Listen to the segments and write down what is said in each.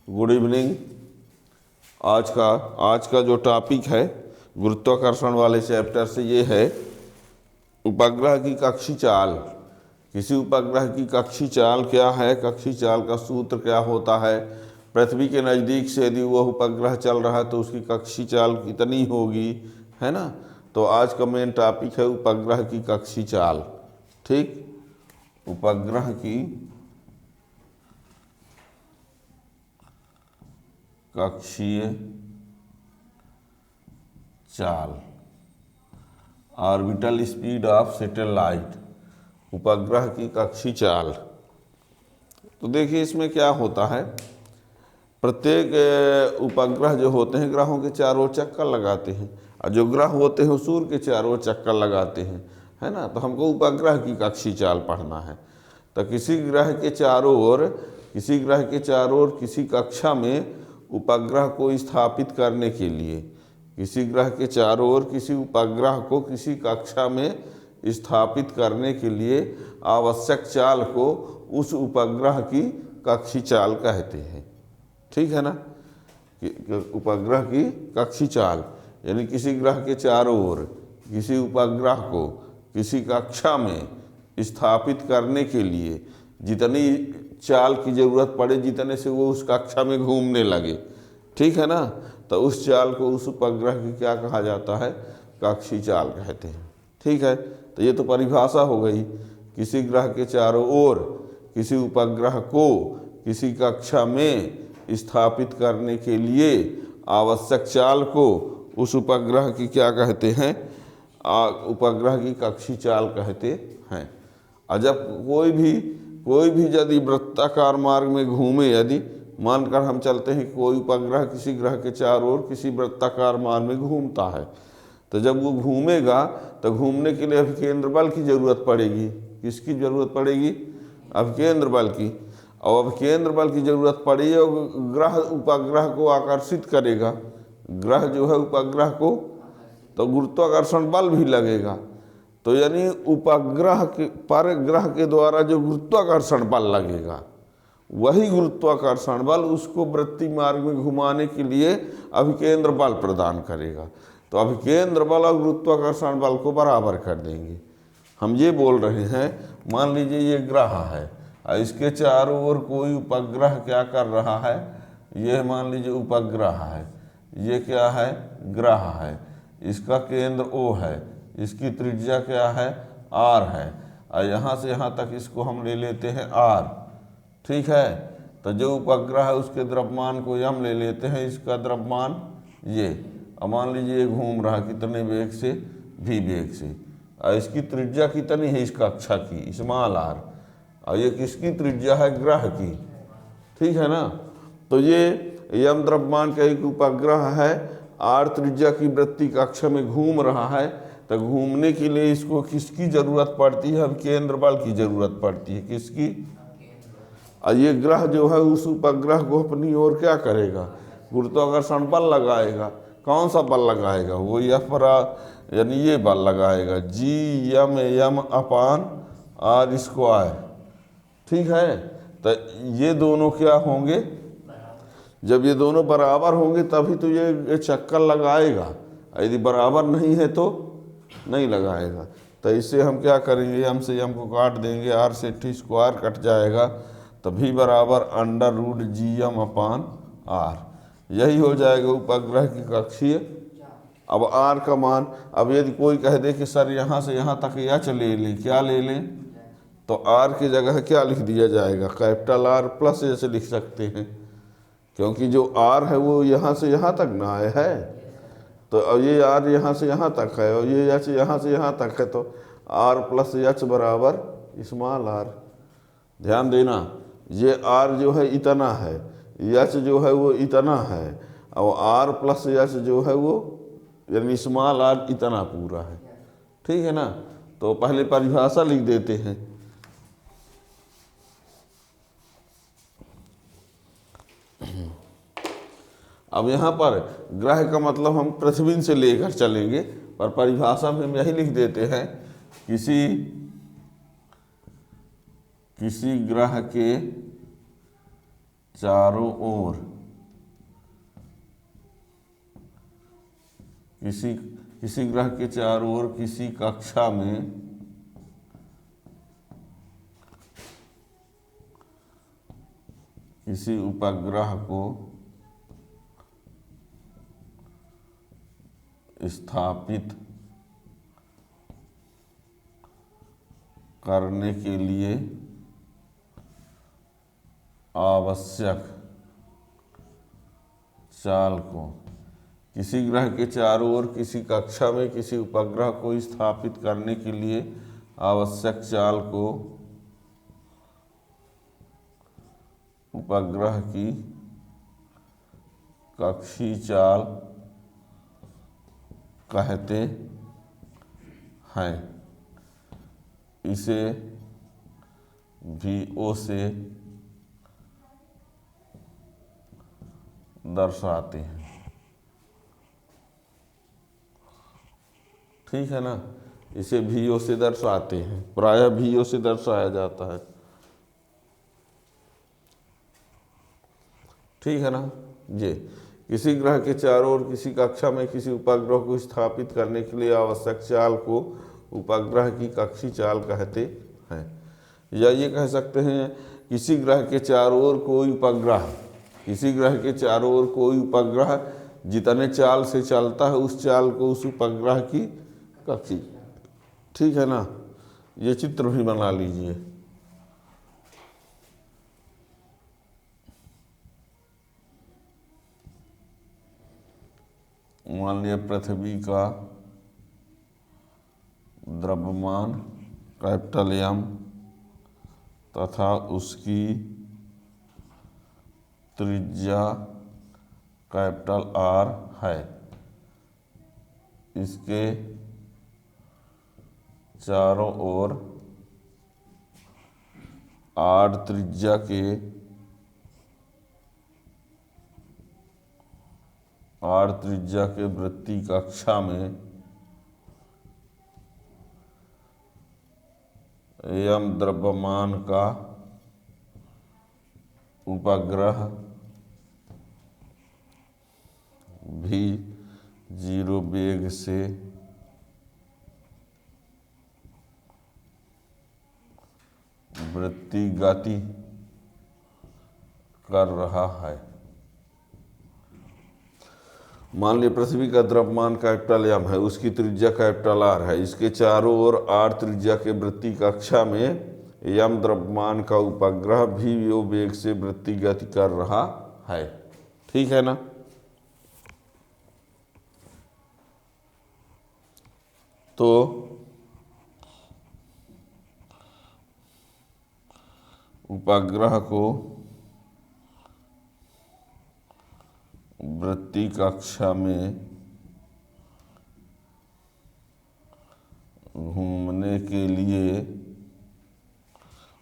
Good evening. आज का जो टॉपिक है गुरुत्वाकर्षण वाले चैप्टर से ये है उपग्रह की कक्षीय चाल। किसी उपग्रह की कक्षीय चाल क्या है, कक्षीय चाल का सूत्र क्या होता है, पृथ्वी के नज़दीक से यदि वह उपग्रह चल रहा है तो उसकी कक्षीय चाल कितनी होगी, है ना। तो आज का मेन टॉपिक है उपग्रह की कक्षीय चाल। ठीक, उपग्रह की कक्षीय चाल, ऑर्बिटल स्पीड ऑफ सैटेलाइट, उपग्रह की कक्षीय चाल। तो देखिए इसमें क्या होता है, प्रत्येक उपग्रह जो होते हैं ग्रहों के चारों ओर चक्कर लगाते हैं, और जो ग्रह होते हैं सूर्य के चारों ओर चक्कर लगाते हैं, है ना। तो हमको उपग्रह की कक्षीय चाल पढ़ना है। तो किसी ग्रह के चारों ओर किसी कक्षा में उपग्रह को स्थापित करने के लिए, किसी ग्रह के चारों ओर किसी उपग्रह को किसी कक्षा में स्थापित करने के लिए आवश्यक चाल को उस उपग्रह की कक्षीय चाल कहते हैं। ठीक है ना, उपग्रह की कक्षीय चाल यानी किसी ग्रह के चारों ओर किसी उपग्रह को किसी कक्षा में स्थापित करने के लिए जितनी चाल की ज़रूरत पड़े, जितने से वो उस कक्षा में घूमने लगे, ठीक है ना, तो उस चाल को उस उपग्रह की क्या कहा जाता है, कक्षीय चाल कहते हैं। ठीक है, तो ये तो परिभाषा हो गई। किसी ग्रह के चारों ओर किसी उपग्रह को किसी कक्षा में स्थापित करने के लिए आवश्यक चाल को उस उपग्रह की क्या कहते हैं, उपग्रह की कक्षीय चाल कहते हैं। और जब कोई भी यदि वृत्ताकार मार्ग में घूमे, यदि मानकर हम चलते हैं कोई उपग्रह किसी ग्रह के चारों ओर किसी वृत्ताकार मार्ग में घूमता है, तो जब वो घूमेगा तो घूमने के लिए अभिकेंद्र बल की ज़रूरत पड़ेगी। किसकी ज़रूरत पड़ेगी, अभिकेंद्र बल की। और अभिकेंद्र बल की ज़रूरत पड़ी और ग्रह उपग्रह को आकर्षित करेगा, ग्रह जो है उपग्रह को, तो गुरुत्वाकर्षण बल भी लगेगा। तो यानी उपग्रह के पर ग्रह के द्वारा जो गुरुत्वाकर्षण बल लगेगा, वही गुरुत्वाकर्षण बल उसको वृत्तीय मार्ग में घुमाने के लिए अभिकेंद्र बल प्रदान करेगा। तो अभिकेंद्र बल और गुरुत्वाकर्षण बल को बराबर कर देंगे। हम ये बोल रहे हैं, मान लीजिए ये ग्रह है और इसके चारों ओर कोई उपग्रह क्या कर रहा है, ये मान लीजिए उपग्रह है, ये क्या है, ग्रह है, इसका केंद्र O है, इसकी त्रिज्या क्या है, R है, और यहाँ से यहाँ तक इसको हम ले लेते हैं R। ठीक है, तो जो उपग्रह है उसके द्रव्यमान को m ले लेते हैं, इसका द्रव्यमान ये, और मान लीजिए ये घूम रहा कितने वेग से, v वेग से, और इसकी त्रिज्या कितनी है इस कक्षा की, स्मॉल r, और ये किसकी त्रिज्या है, ग्रह की। ठीक है ना, तो ये m द्रव्यमान का एक उपग्रह है, r त्रिज्या की वृत्तीय कक्षा में घूम रहा है। तो घूमने के लिए इसको किसकी ज़रूरत पड़ती है, अभिकेंद्र बल की ज़रूरत पड़ती है। किसकी, और ये ग्रह जो है उस उपग्रह को अपनी ओर क्या करेगा, गुरुत्वाकर्षण बल लगाएगा। कौन सा बल लगाएगा, वो यानी ये बल लगाएगा Gm अपान R स्क्वायर। ठीक है, तो ये दोनों क्या होंगे, जब ये दोनों बराबर होंगे तभी तो ये चक्कर लगाएगा, यदि बराबर नहीं है तो नहीं लगाएगा। तो इससे हम क्या करेंगे, m से m को काट देंगे, R से T स्क्वायर कट जाएगा, तभी बराबर √Gm अपान R, यही हो जाएगा उपग्रह की कक्षीय। अब R का मान, अब यदि कोई कह दे कि सर यहाँ से यहाँ तक h ले लें, क्या ले लें, तो R की जगह क्या लिख दिया जाएगा, कैपिटल R प्लस h लिख सकते हैं, क्योंकि जो R है वो यहाँ से यहाँ तक ना आए है। तो अब ये R यहाँ से यहाँ तक है और ये h यहाँ से यहाँ तक है, तो R प्लस h बराबर स्मॉल r। ध्यान देना, ये R जो है इतना है, h जो है वो इतना है, और R प्लस h जो है वो यानी स्मॉल r इतना पूरा है। ठीक है ना, तो पहले परिभाषा लिख देते हैं। अब यहाँ पर ग्रह का मतलब हम पृथ्वी से लेकर चलेंगे, पर परिभाषा में हम यही लिख देते हैं, किसी ग्रह के चारों ओर किसी ग्रह के चारों ओर किसी कक्षा में किसी उपग्रह को स्थापित करने के लिए आवश्यक चाल को, किसी ग्रह के चारों ओर किसी कक्षा में किसी उपग्रह को स्थापित करने के लिए आवश्यक चाल को उपग्रह की कक्षीय चाल कहते हैं। इसे VO से दर्शाते हैं। ठीक है ना, इसे VO से दर्शाते हैं, प्रायः VO से दर्शाया जाता है। ठीक है ना जी। किसी ग्रह के चारों ओर किसी कक्षा में किसी उपग्रह को स्थापित करने के लिए आवश्यक चाल को उपग्रह की कक्षीय चाल कहते हैं। या ये कह सकते हैं किसी ग्रह के चारों ओर कोई उपग्रह, किसी ग्रह के चारों ओर कोई उपग्रह जितने चाल से चलता है उस चाल को उस उपग्रह की कक्षीय। ठीक है ना, ये चित्र भी बना लीजिए। मान लिया पृथ्वी का द्रव्यमान कैपिटल M तथा उसकी त्रिज्या कैपिटल R है। इसके चारों ओर R त्रिज्या के वृत्तीय कक्षा में M द्रव्यमान का उपग्रह v0 वेग से वृत्तीय गति कर रहा है। मान लीजिए पृथ्वी का द्रव्यमान कैपिटल M है, उसकी त्रिज्या कैपिटल R है। इसके चारों ओर R त्रिज्या के वृत्तीय कक्षा में M द्रव्यमान का उपग्रह v0 वेग से वृत्तीय गति कर रहा है। ठीक है ना। तो उपग्रह को वृत्तीय कक्षा में घूमने के लिए,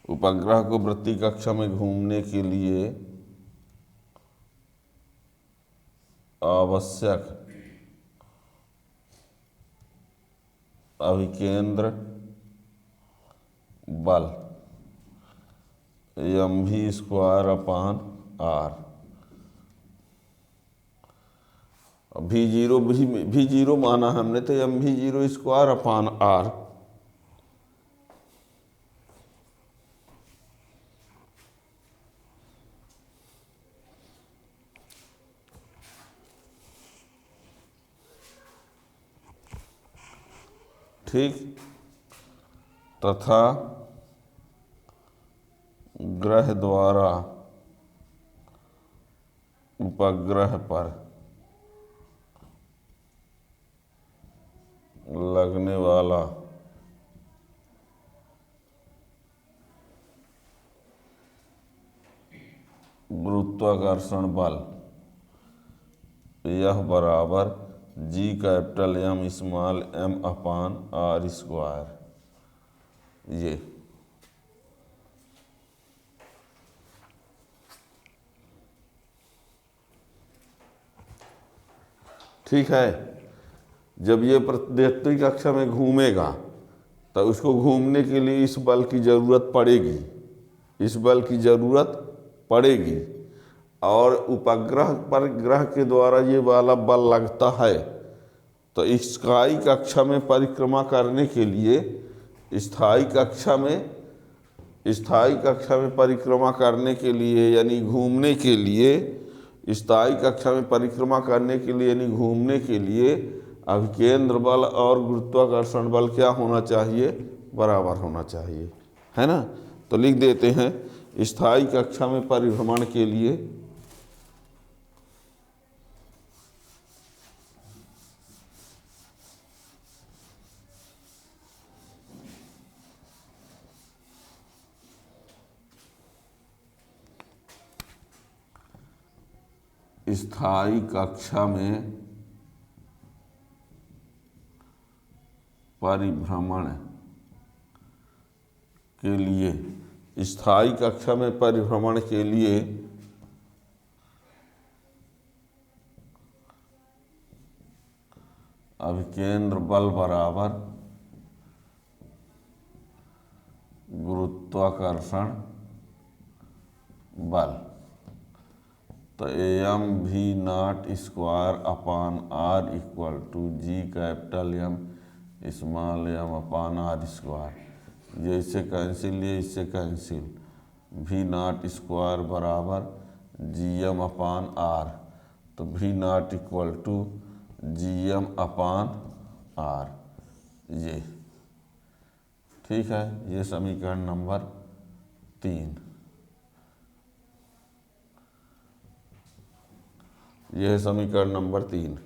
उपग्रह को वृत्तीय कक्षा में घूमने के लिए आवश्यक अभिकेंद्र बल mv²/r, v0 माना हमने तो mv0²/r। ठीक, तथा ग्रह द्वारा उपग्रह पर लगने वाला गुरुत्वाकर्षण बल यह बराबर G∠M⁻r²। ये ठीक है। जब ये वृत्तीय कक्षा में घूमेगा तो उसको घूमने के लिए इस बल की ज़रूरत पड़ेगी, इस बल की ज़रूरत पड़ेगी। और उपग्रह पर ग्रह के द्वारा ये वाला बल लगता है तो स्थायी कक्षा में परिक्रमा करने के लिए, स्थायी कक्षा में परिक्रमा करने के लिए यानी घूमने के लिए, स्थायी कक्षा में परिक्रमा करने के लिए यानी घूमने के लिए अभिकेंद्र बल और गुरुत्वाकर्षण बल क्या होना चाहिए? बराबर होना चाहिए, है ना। तो लिख देते हैं स्थायी कक्षा में परिभ्रमण के लिए स्थायी कक्षा में परिभ्रमण के लिए, स्थायी कक्षा में परिभ्रमण के लिए अभिकेंद्र बल बराबर गुरुत्वाकर्षण बल। तो m v naught square upon r equal to G capital M small m upon r square. ये इससे कैंसिल, ये इससे कैंसिल। भी नॉट स्क्वायर बराबर जी एम अपान आर। तो v naught equal to G M upon r, ये ठीक है। ये समीकरण नंबर 3। यह है समीकरण नंबर 3।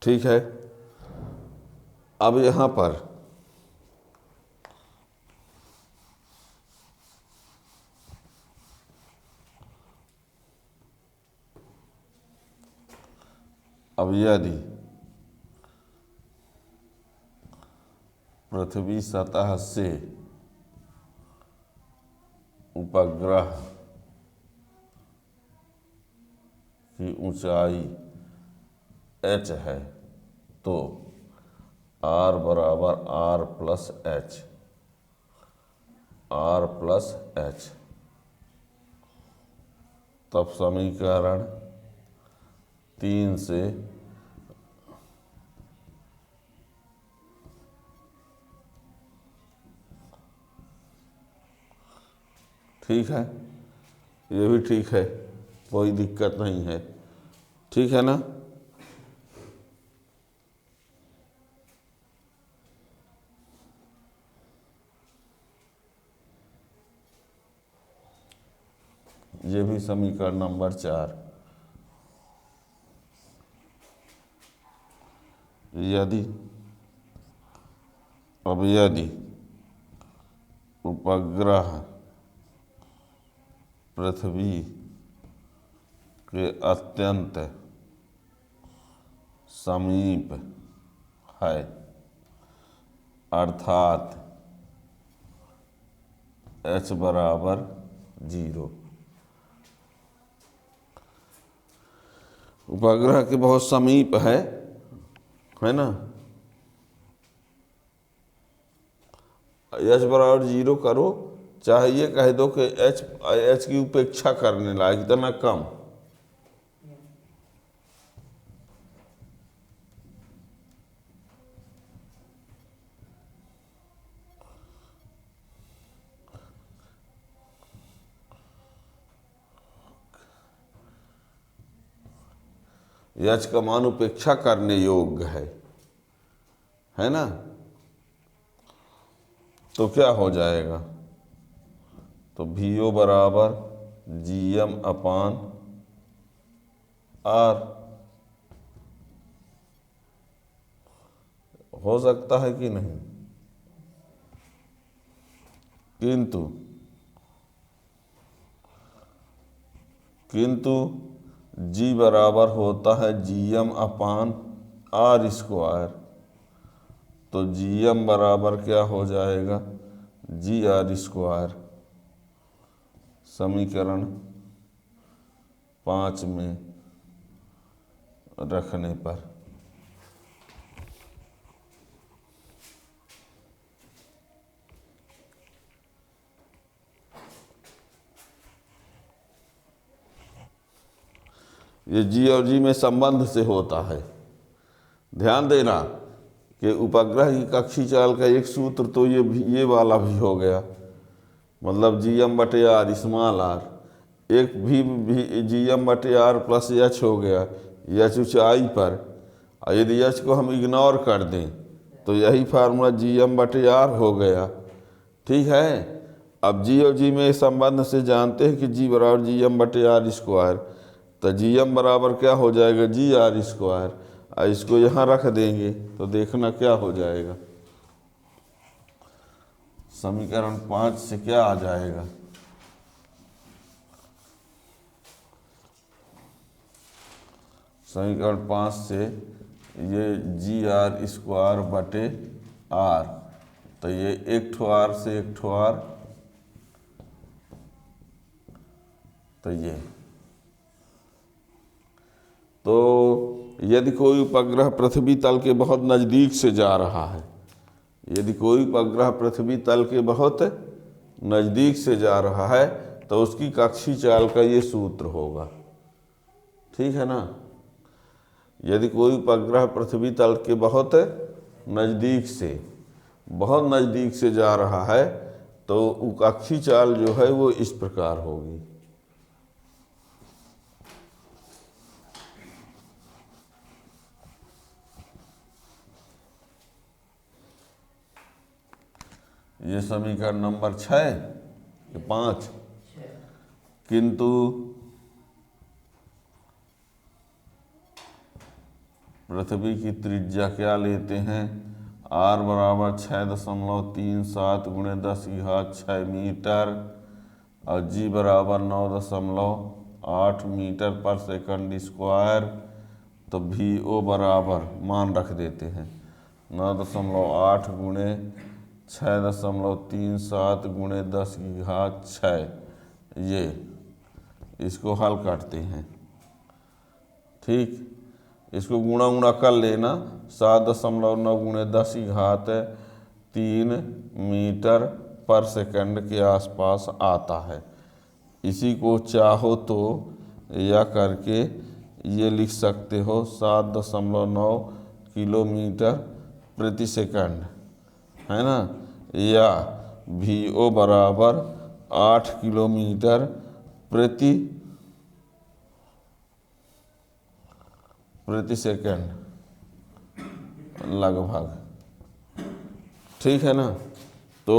ठीक है। अब यहाँ पर अब यदि पृथ्वी सतह से उपग्रह की ऊंचाई h है तो r बराबर r plus H, r plus H. तब समीकरण 3 से ठीक है, ये भी ठीक है, कोई दिक्कत नहीं है, ठीक है ना। ये भी समीकरण नंबर 4। यदि उपग्रह पृथ्वी के अत्यंत समीप है, अर्थात h बराबर 0, उपग्रह के बहुत समीप है ना, h बराबर 0 करो, चाहे ये कह दो कि h की उपेक्षा करने लायक इतना कम। h का मान उपेक्षा करने योग्य है ना। तो क्या हो जाएगा? तो VO बराबर GM अपान R हो सकता है कि नहीं? किंतु G बराबर होता है GM अपान R स्क्वायर। तो GM बराबर क्या हो जाएगा? GR square. समीकरण 5 में रखने पर ये जी और जी में संबंध से होता है। ध्यान देना कि उपग्रह की कक्षीय चाल का एक सूत्र तो ये वाला भी हो गया, मतलब GM/r स्मॉल r, एक भी GM/r प्लस h हो गया, h ऊंचाई पर, और यदि h को हम इग्नोर कर दें तो यही फार्मूला GM/r हो गया। ठीक है। अब जी और जी में संबंध से जानते हैं कि g बराबर GM/r², तो GM बराबर क्या हो जाएगा, GR², और इसको यहाँ रख देंगे तो देखना क्या हो जाएगा। समीकरण 5 से क्या आ जाएगा, समीकरण 5 से ये GR²/r, तो ये एक ठो r से एक ठो r, तो ये, तो यदि कोई उपग्रह पृथ्वी तल के बहुत नज़दीक से जा रहा है, यदि कोई उपग्रह पृथ्वी तल के बहुत नज़दीक से जा रहा है तो उसकी कक्षीय चाल का ये सूत्र होगा। ठीक है ना। यदि कोई उपग्रह पृथ्वी तल के बहुत नज़दीक से जा रहा है तो कक्षीय चाल जो है वो इस प्रकार होगी। ये समीकरण नंबर 6 या 5। किंतु पृथ्वी की त्रिज्या क्या लेते हैं, r बराबर 6.37 × 10⁻6 मीटर और g बराबर 9.8 मीटर पर सेकंड स्क्वायर, तो VO बराबर मान रख देते हैं 9.8 × 6.37 × 10⁻6, ये इसको हल करते हैं। ठीक, इसको गुणा कर लेना, 7.9 × 10⁻3 मीटर पर सेकंड के आसपास आता है। इसी को चाहो तो या करके ये लिख सकते हो 7.9 किलोमीटर प्रति सेकंड, है ना, या VO बराबर 8 किलोमीटर प्रति सेकंड लगभग। ठीक है ना। तो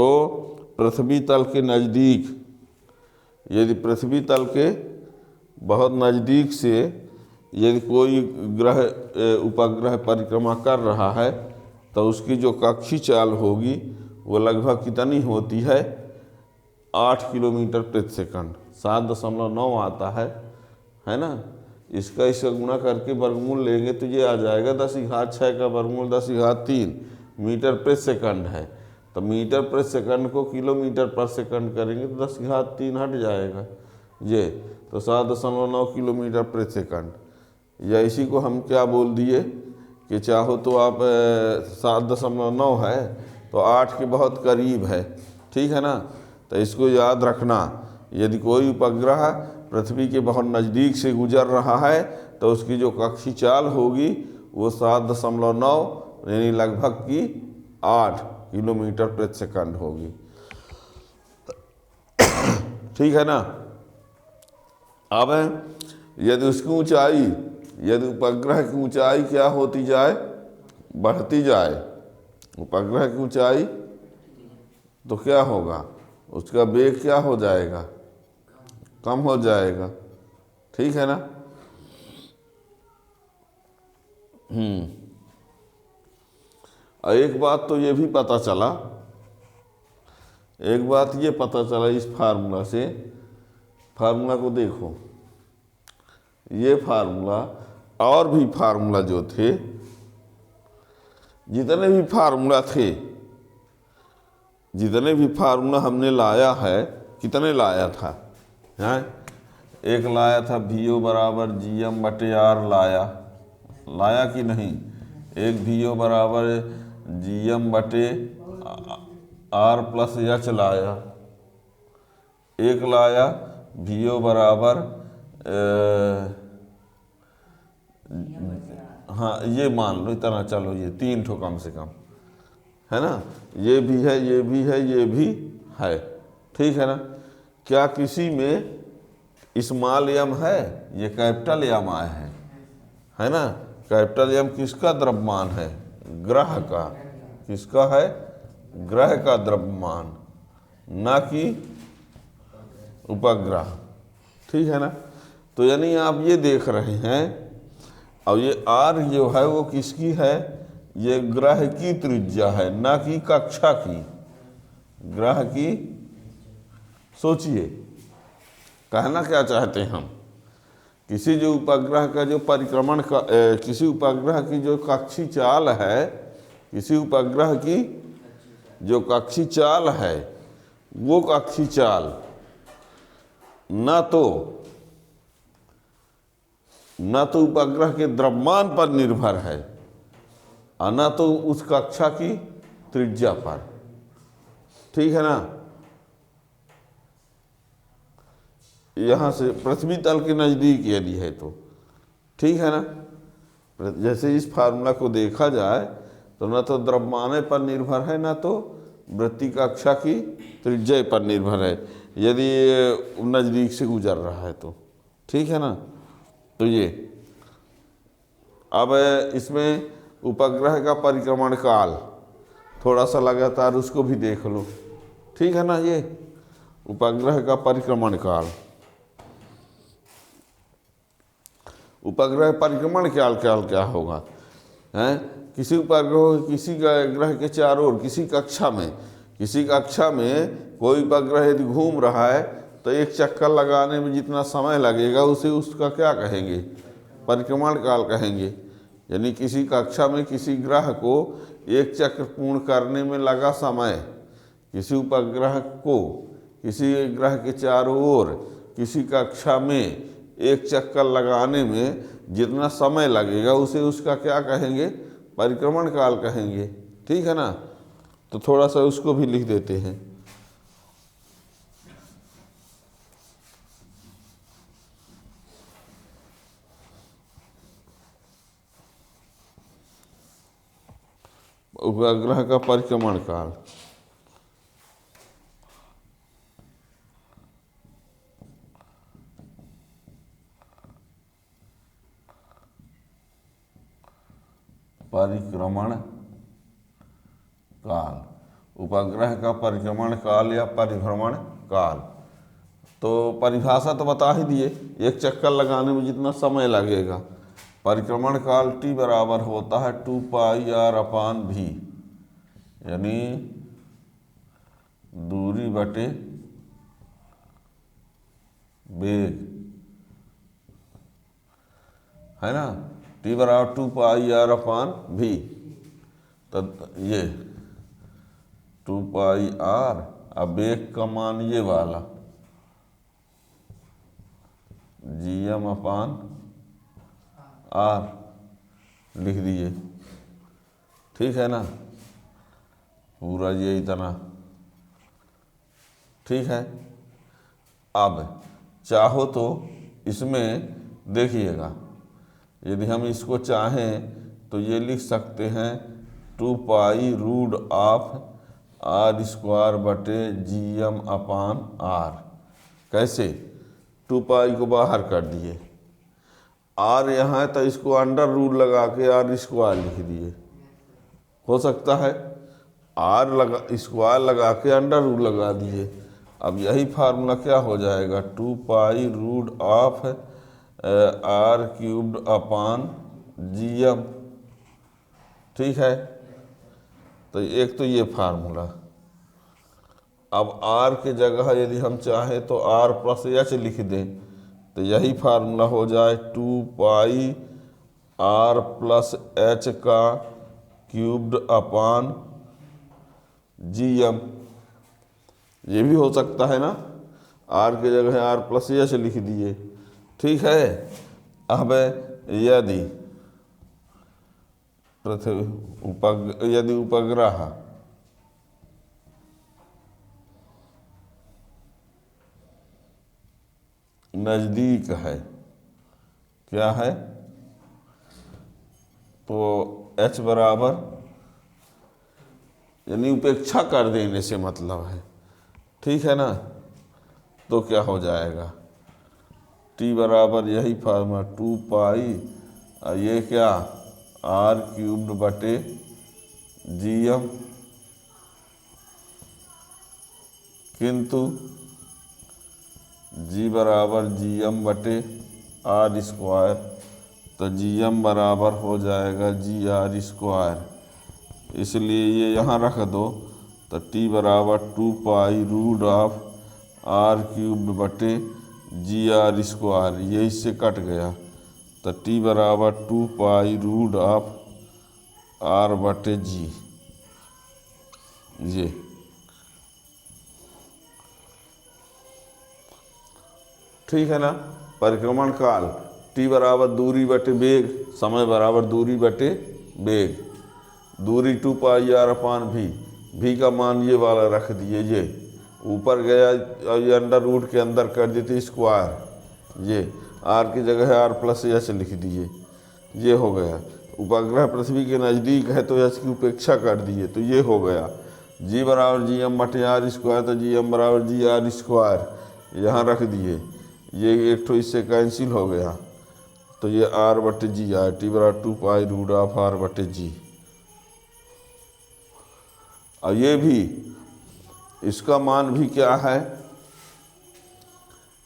पृथ्वी तल के नज़दीक, यदि पृथ्वी तल के बहुत नज़दीक से यदि कोई उपग्रह परिक्रमा कर रहा है तो उसकी जो कक्षीय चाल होगी वो लगभग कितनी होती है, 8 किलोमीटर प्रति सेकंड, 7.9 आता है ना। इसका गुणा करके वर्गमूल लेंगे तो ये आ जाएगा 10⁻6 का वर्गमूल 10⁻3 मीटर प्रति सेकंड है। तो मीटर प्रति सेकंड को किलोमीटर पर सेकंड करेंगे तो 10⁻3 हट जाएगा ये, तो 7.9 किलोमीटर प्रति सेकंड। या इसी को हम क्या बोल दिए कि चाहो तो आप 7.9 है तो 8 के बहुत करीब है। ठीक है ना। तो इसको याद रखना, यदि कोई उपग्रह पृथ्वी के बहुत नज़दीक से गुजर रहा है तो उसकी जो कक्षीय चाल होगी वो 7.9 यानी लगभग की 8 किलोमीटर प्रति सेकंड होगी। ठीक है ना। अब यदि उसकी ऊंचाई, यदि उपग्रह की ऊंचाई क्या होती जाए, बढ़ती जाए, उपग्रह की ऊंचाई, तो क्या होगा, उसका वेग क्या हो जाएगा, कम हो जाएगा। ठीक है ना। और एक बात तो ये भी पता चला, एक बात ये पता चला इस फार्मूला से, फार्मूला को देखो, ये फार्मूला और भी फार्मूला जो थे, जितने भी फार्मूला थे, जितने भी फार्मूला हमने लाया है, कितने लाया था, हैं, एक लाया था VO बराबर GM/r लाया कि नहीं, एक VO बराबर GM/r प्लस h लाया, एक लाया VO बराबर हाँ ये मान लो इतना, चलो ये 3 ठो कम से कम है ना, ये भी है, ये भी है, ये भी है, ठीक है ना। क्या किसी में स्मॉल एम है? ये कैपिटल एम आया है ना। कैपिटल एम किसका द्रव्यमान है? ग्रह का। किसका है? ग्रह का द्रव्यमान, ना कि उपग्रह, ठीक है ना। तो यानी आप ये देख रहे हैं, अब ये आर जो है वो किसकी है? ये ग्रह की त्रिज्या है, ना कि कक्षा की, ग्रह की। सोचिए कहना क्या चाहते हैं हम, किसी जो उपग्रह का जो परिक्रमण का किसी उपग्रह की जो कक्षी चाल है, किसी उपग्रह की जो कक्षी चाल है, वो कक्षी चाल न तो उपग्रह के द्रव्यमान पर निर्भर है और न तो उस कक्षा की त्रिज्या पर, ठीक है ना। यहाँ से पृथ्वी तल के नज़दीक यदि है तो ठीक है ना। जैसे इस फार्मूला को देखा जाए तो न तो द्रव्यमान पर निर्भर है, न तो वृत्तीय कक्षा की त्रिज्या पर निर्भर है, यदि ये नज़दीक से गुजर रहा है तो, ठीक है ना। तो ये अब इसमें उपग्रह का परिक्रमण काल थोड़ा सा लगातार उसको भी देख लो, ठीक है ना। ये उपग्रह का परिक्रमण काल, उपग्रह परिक्रमण काल क्या होगा हैं? किसी उपग्रह किसी ग्रह के चारों ओर किसी कक्षा में कोई उपग्रह यदि घूम रहा है तो एक चक्कर लगाने में जितना समय लगेगा उसे उसका क्या कहेंगे? परिक्रमण काल कहेंगे। यानी किसी कक्षा में किसी ग्रह को एक चक्र पूर्ण करने में लगा समय, किसी उपग्रह को किसी ग्रह के चारों ओर किसी कक्षा में एक चक्कर लगाने में जितना समय लगेगा उसे उसका क्या कहेंगे? परिक्रमण काल कहेंगे, ठीक है ना। तो थोड़ा सा उसको भी लिख देते हैं। उपग्रह का परिक्रमण काल, परिक्रमण काल, उपग्रह का परिक्रमण काल या परिभ्रमण काल। तो परिभाषा तो बता ही दिए, एक चक्कर लगाने में जितना समय लगेगा। परिक्रमण काल टी बराबर होता है 2πr/v, यानी दूरी बटे वेग, है ना। टी बराबर 2πr/v, तो ये 2πr, अब वेग का मान ये वाला gm/r लिख दिए, ठीक है ना। पूरा ये इतना, ठीक है। अब चाहो तो इसमें देखिएगा, यदि हम इसको चाहें तो ये लिख सकते हैं 2π√r² बटे gm/r। कैसे? 2π को बाहर कर दिए, r यहाँ है तो इसको अंडर रूट लगा के r² लिख दिए, हो सकता है। स्क्वायर लगा के अंडर रूट लगा दिए। अब यही फार्मूला क्या हो जाएगा? 2π√r³/gm, ठीक है। तो एक तो ये फार्मूला। अब r के जगह यदि हम चाहें तो r+h लिख दें तो यही फार्मूला हो जाए 2πr+h⁻⁴gm। ये भी हो सकता है ना, r के जगह r+h लिख दिए, ठीक है। अब यदि उपग्रह नज़दीक है, क्या है? तो h बराबर, यानी उपेक्षा कर देने से मतलब है, ठीक है ना। तो क्या हो जाएगा, t बराबर यही फार्मूला 2 पाई और ये क्या r³ बटे gm, किंतु g बराबर gm बटे r², तो gm बराबर हो जाएगा gr², इसलिए ये यहाँ रख दो। तो t बराबर 2 पाई रूट ऑफ r³ बटे gr², ये इससे कट गया। तो t बराबर 2 पाई रूट ऑफ r बटे g, ये ठीक है ना। परिक्रमण काल t बराबर दूरी बटे वेग, समय बराबर दूरी बटे वेग, दूरी 2 पाई r/v, v का मान ये वाला रख दिए, ये ऊपर गया और ये अंडर रूट के अंदर कर देते स्क्वायर, ये r की जगह r+h लिख दिए, ये हो गया। उपग्रह पृथ्वी के नज़दीक है तो h की उपेक्षा कर दिए, तो ये हो गया g बराबर gm बटे r², तो gm बराबर gr², यहाँ रख दिए, ये एक तो इससे कैंसिल हो गया, तो ये r बटे g आया, t बराबर 2 पाई रूट ऑफ r बटे g। और ये भी, इसका मान भी क्या है,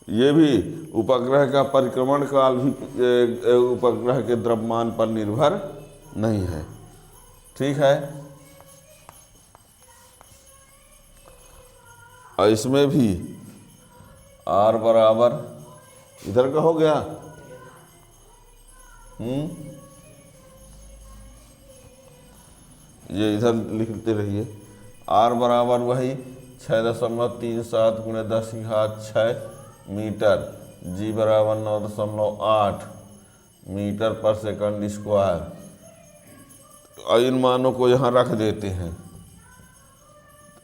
ये भी उपग्रह का परिक्रमण काल भी उपग्रह के द्रव्यमान पर निर्भर नहीं है, ठीक है। और इसमें भी r बराबर, इधर का हो गया, ये इधर लिखते रहिए, r बराबर वही 6.37 × 10⁶ मीटर, g बराबर 9.8 मीटर पर सेकंड स्क्वायर। और इन मानों को यहाँ रख देते हैं,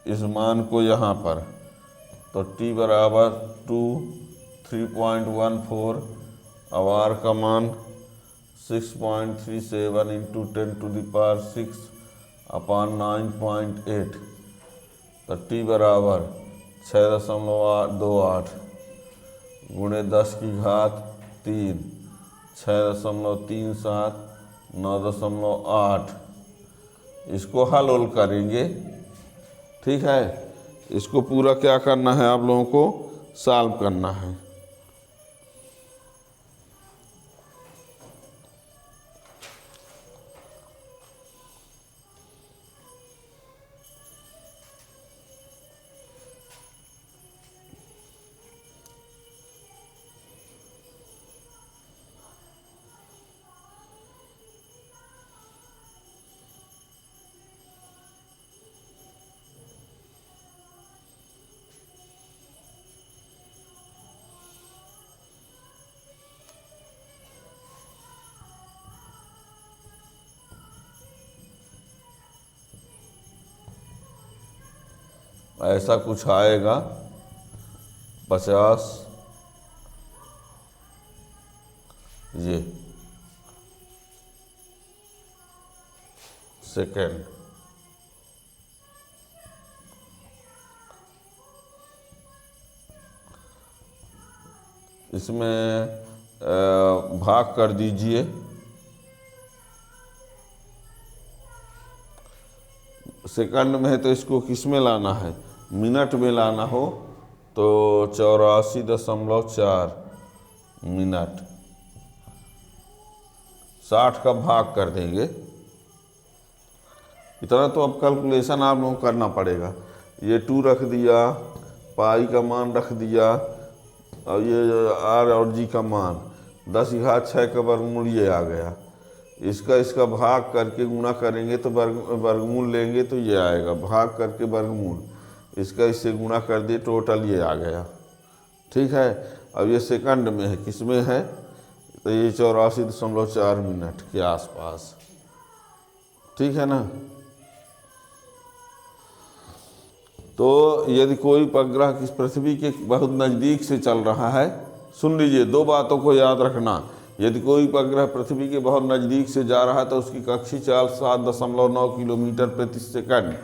इस मान को यहाँ पर, तो t बराबर 3.14, अब r का मान 6.37 × 10⁶/9.8, तो t बराबर 6.28 × 10⁻³ 6.37 9.8, इसको हल उल करेंगे, ठीक है। इसको पूरा क्या करना है, आप लोगों को सॉल्व करना है। ऐसा कुछ आएगा 50 ये सेकेंड, इसमें भाग कर दीजिए, सेकंड में है तो इसको किस में लाना है, मिनट में लाना हो तो 84.4 मिनट, 60 का भाग कर देंगे। इतना तो अब कैलकुलेशन आप लोगों को करना पड़ेगा। ये 2 रख दिया, पाई का मान रख दिया, और ये r और g का मान 10⁻6 का वर्गमूल ये आ गया। इसका भाग करके गुणा करेंगे तो वर्गमूल लेंगे तो ये आएगा, भाग करके वर्गमूल, इसका इससे गुणा कर दिए, टोटल ये आ गया, ठीक है। अब ये सेकंड में है, किस में है, तो ये 84.4 मिनट के आसपास, ठीक है ना। तो यदि कोई उपग्रह किस पृथ्वी के बहुत नज़दीक से चल रहा है, सुन लीजिए 2 बातों को याद रखना। यदि कोई उपग्रह पृथ्वी के बहुत नज़दीक से जा रहा है तो उसकी कक्षीय चाल 7.9 किलोमीटर प्रति सेकंड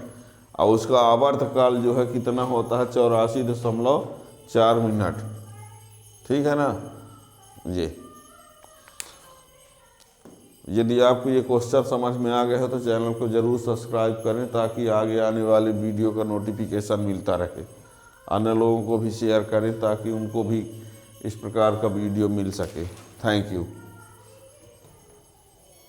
और उसका आवर्तकाल जो है कितना होता है 84.4 मिनट। ठीक है ना जी। यदि आपको ये क्वेश्चन समझ में आ गया है तो चैनल को ज़रूर सब्सक्राइब करें ताकि आगे आने वाले वीडियो का नोटिफिकेशन मिलता रहे। अन्य लोगों को भी शेयर करें ताकि उनको भी इस प्रकार का वीडियो मिल सके। Thank you.